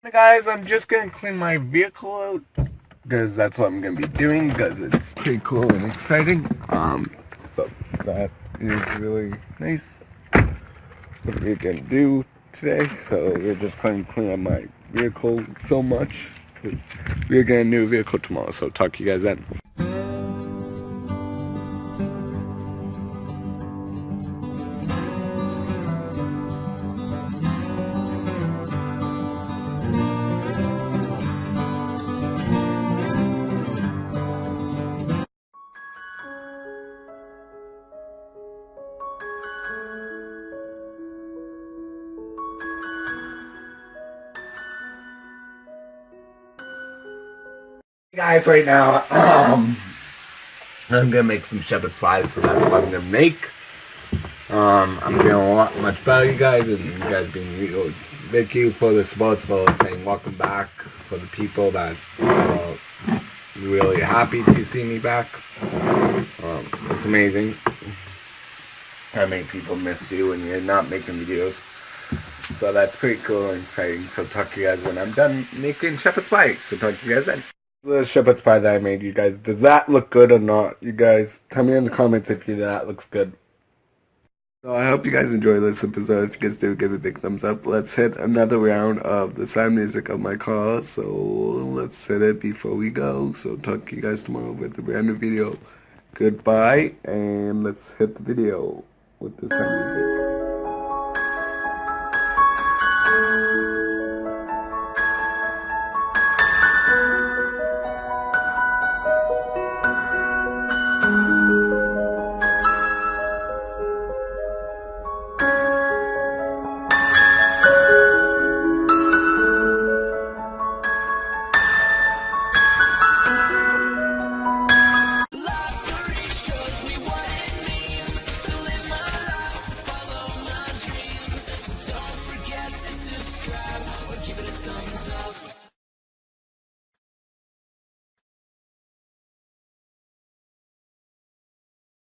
Hey guys, I'm just gonna clean my vehicle out because that's what I'm gonna be doing because it's pretty cool and exciting. So that is really nice. What we're gonna do today. So we're just going to clean up my vehicle so much. We're getting a new vehicle tomorrow. So talk to you guys then. Guys, right now, I'm gonna make some shepherd's pie, so that's what I'm gonna make. I'm feeling a lot much better, you guys, and you guys being real. Thank you for the support, for saying welcome back, for the people that are really happy to see me back. It's amazing how many people miss you when you're not making videos. So that's pretty cool and exciting. So talk to you guys when I'm done making shepherd's pie. So talk to you guys then. The shepherd's pie that I made, you guys, does that look good or not? You guys, tell me in the comments if that looks good. So I hope you guys enjoy this episode. If you guys do, give it a big thumbs up. Let's hit another round of the sound music of my car. So let's hit it before we go. So talk to you guys tomorrow with a brand new video. Goodbye, and let's hit the video with the sound music.